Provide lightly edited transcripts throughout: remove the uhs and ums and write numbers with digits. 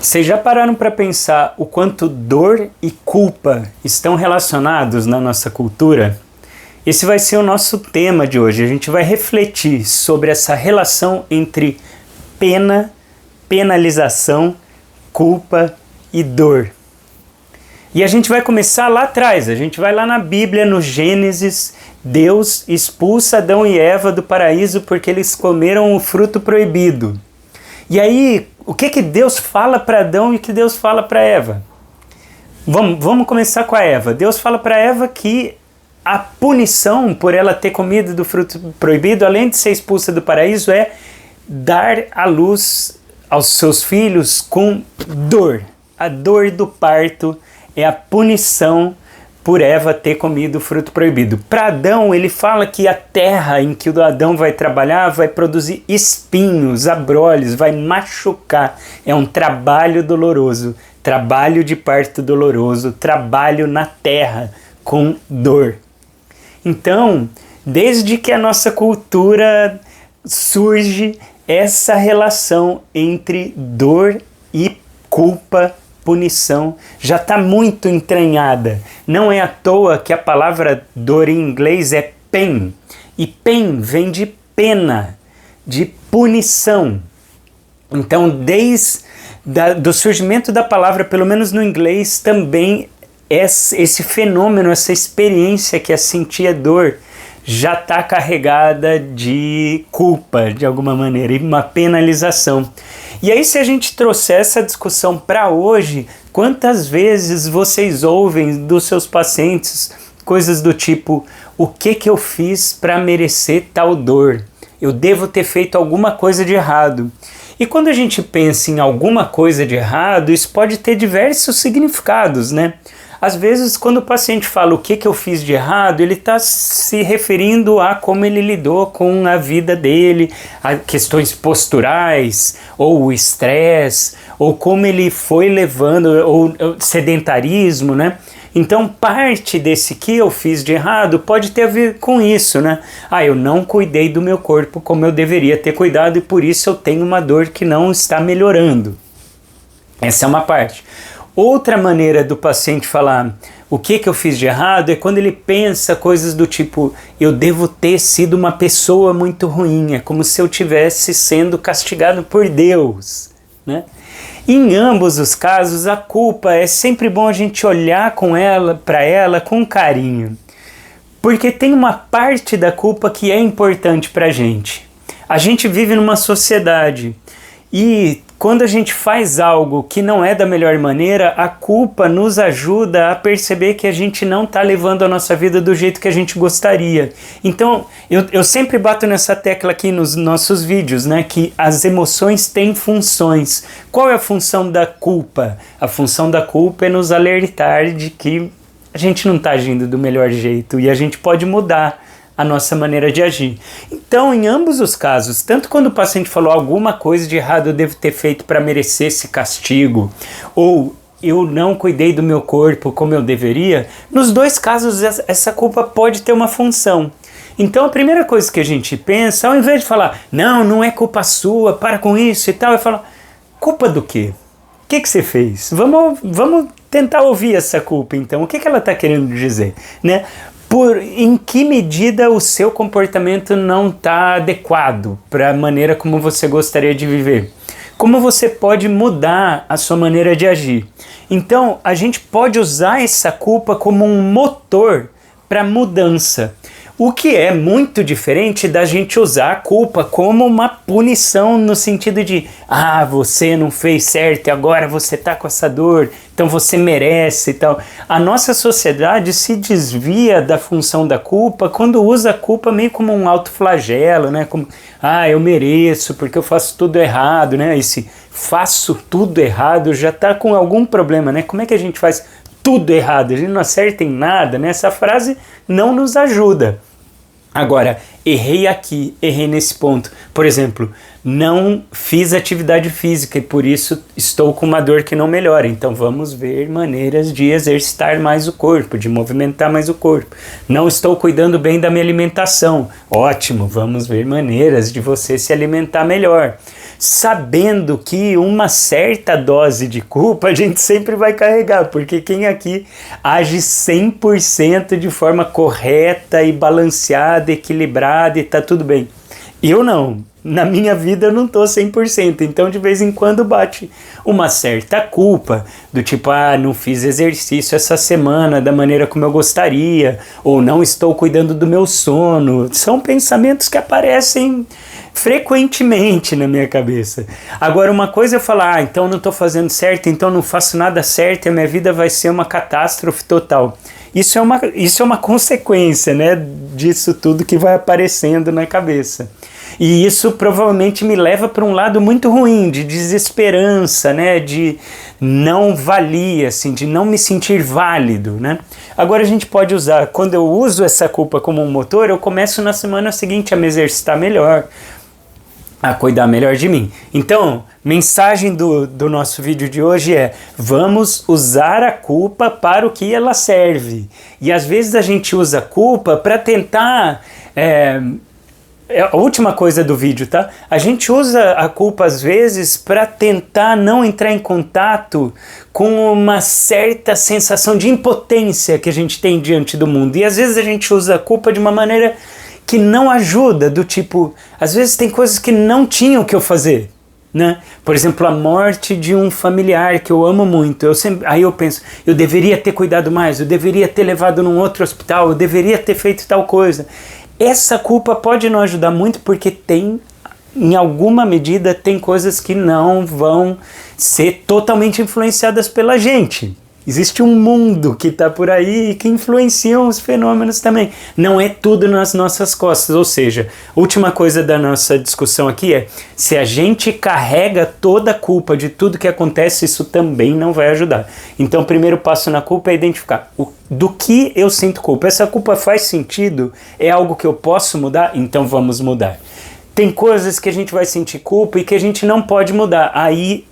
Vocês já pararam para pensar o quanto dor e culpa estão relacionados na nossa cultura? Esse vai ser o nosso tema de hoje. A gente vai refletir sobre essa relação entre pena, penalização, culpa e dor. E a gente vai começar lá atrás, a gente vai lá na Bíblia, no Gênesis. Deus expulsa Adão e Eva do paraíso porque eles comeram o fruto proibido. E aí, o que Deus fala para Adão e o que Deus fala para Eva? Vamos começar com a Eva. Deus fala para Eva que a punição por ela ter comido do fruto proibido, além de ser expulsa do paraíso, é dar à luz aos seus filhos com dor. A dor do parto é a punição por Eva ter comido o fruto proibido. Para Adão, ele fala que a terra em que o Adão vai trabalhar vai produzir espinhos, abrolhos, vai machucar. É um trabalho doloroso, trabalho de parto doloroso, trabalho na terra com dor. Então, desde que a nossa cultura surge, essa relação entre dor e culpa, punição, já está muito entranhada. Não é à toa que a palavra dor em inglês é pain. E pain vem de pena, de punição. Então, desde do surgimento da palavra, pelo menos no inglês, também esse fenômeno, essa experiência que é sentir dor, já está carregada de culpa, de alguma maneira, e uma penalização. E aí, se a gente trouxer essa discussão para hoje, quantas vezes vocês ouvem dos seus pacientes coisas do tipo: o que eu fiz para merecer tal dor? Eu devo ter feito alguma coisa de errado. E quando a gente pensa em alguma coisa de errado, isso pode ter diversos significados, né? Às vezes, quando o paciente fala o que eu fiz de errado, ele está se referindo a como ele lidou com a vida dele, a questões posturais, ou o estresse, ou como ele foi levando, ou sedentarismo, né? Então, parte desse que eu fiz de errado pode ter a ver com isso, né? Eu não cuidei do meu corpo como eu deveria ter cuidado e por isso eu tenho uma dor que não está melhorando. Essa é uma parte. Outra maneira do paciente falar o que eu fiz de errado é quando ele pensa coisas do tipo: eu devo ter sido uma pessoa muito ruim, é como se eu estivesse sendo castigado por Deus, né? Em ambos os casos, a culpa é sempre bom a gente olhar para ela com carinho, porque tem uma parte da culpa que é importante para a gente. A gente vive numa sociedade e quando a gente faz algo que não é da melhor maneira, a culpa nos ajuda a perceber que a gente não está levando a nossa vida do jeito que a gente gostaria. Então, eu sempre bato nessa tecla aqui nos nossos vídeos, né? Que as emoções têm funções. Qual é a função da culpa? A função da culpa é nos alertar de que a gente não está agindo do melhor jeito e a gente pode mudar a nossa maneira de agir. Então, em ambos os casos, tanto quando o paciente falou alguma coisa de errado eu devo ter feito para merecer esse castigo, ou eu não cuidei do meu corpo como eu deveria, nos dois casos essa culpa pode ter uma função. Então, a primeira coisa que a gente pensa, ao invés de falar, não é culpa sua, para com isso e tal, é falar, culpa do quê? O que você fez? Vamos tentar ouvir essa culpa, então. O que ela está querendo dizer, né? Em que medida o seu comportamento não está adequado para a maneira como você gostaria de viver? Como você pode mudar a sua maneira de agir? Então, a gente pode usar essa culpa como um motor para mudança. O que é muito diferente da gente usar a culpa como uma punição no sentido de você não fez certo e agora você está com essa dor, então você merece e tal. A nossa sociedade se desvia da função da culpa quando usa a culpa meio como um autoflagelo, né? Como, eu mereço porque eu faço tudo errado, né? Esse faço tudo errado já está com algum problema, né? Como é que a gente faz tudo errado? A gente não acerta em nada, né? Essa frase não nos ajuda. Agora, errei aqui, errei nesse ponto. Por exemplo, não fiz atividade física e por isso estou com uma dor que não melhora. Então vamos ver maneiras de exercitar mais o corpo, de movimentar mais o corpo. Não estou cuidando bem da minha alimentação. Ótimo, vamos ver maneiras de você se alimentar melhor. sabendo que uma certa dose de culpa a gente sempre vai carregar, porque quem aqui age 100% de forma correta e balanceada, equilibrada e tá tudo bem? Eu não. Na minha vida eu não tô 100%, então de vez em quando bate uma certa culpa, do tipo, não fiz exercício essa semana da maneira como eu gostaria, ou não estou cuidando do meu sono. São pensamentos que aparecem frequentemente na minha cabeça. Agora, uma coisa é falar, então eu não estou fazendo certo, então eu não faço nada certo e a minha vida vai ser uma catástrofe total. Isso é uma consequência, né, disso tudo que vai aparecendo na cabeça. E isso provavelmente me leva para um lado muito ruim, de desesperança, né? De não valia, assim, de não me sentir válido, né? Agora a gente pode usar, quando eu uso essa culpa como um motor, eu começo na semana seguinte a me exercitar melhor, a cuidar melhor de mim. Então, mensagem do nosso vídeo de hoje é: vamos usar a culpa para o que ela serve. E às vezes a gente usa a culpa para tentar... a última coisa do vídeo, tá? A gente usa a culpa às vezes para tentar não entrar em contato com uma certa sensação de impotência que a gente tem diante do mundo. E às vezes a gente usa a culpa de uma maneira que não ajuda, do tipo, às vezes tem coisas que não tinham que eu fazer, né? Por exemplo, a morte de um familiar que eu amo muito. Aí eu penso, eu deveria ter cuidado mais, eu deveria ter levado num outro hospital, eu deveria ter feito tal coisa. Essa culpa pode não ajudar muito porque em alguma medida, tem coisas que não vão ser totalmente influenciadas pela gente. Existe um mundo que está por aí e que influencia os fenômenos também. Não é tudo nas nossas costas. Ou seja, a última coisa da nossa discussão aqui é: se a gente carrega toda a culpa de tudo que acontece, isso também não vai ajudar. Então o primeiro passo na culpa é identificar do que eu sinto culpa. Essa culpa faz sentido? É algo que eu posso mudar? Então vamos mudar. Tem coisas que a gente vai sentir culpa e que a gente não pode mudar. Aí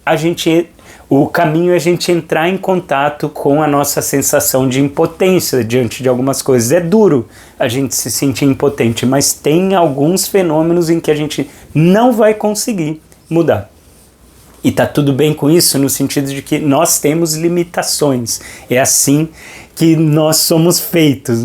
o caminho é a gente entrar em contato com a nossa sensação de impotência diante de algumas coisas. É duro a gente se sentir impotente, mas tem alguns fenômenos em que a gente não vai conseguir mudar. E tá tudo bem com isso, no sentido de que nós temos limitações. É assim que nós somos feitos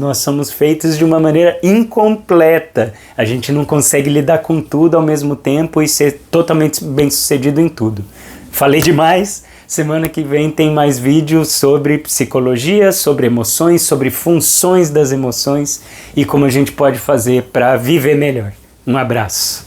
de uma maneira incompleta. A gente não consegue lidar com tudo ao mesmo tempo e ser totalmente bem-sucedido em tudo. Falei demais. Semana que vem tem mais vídeos sobre psicologia, sobre emoções, sobre funções das emoções e como a gente pode fazer para viver melhor. Um abraço.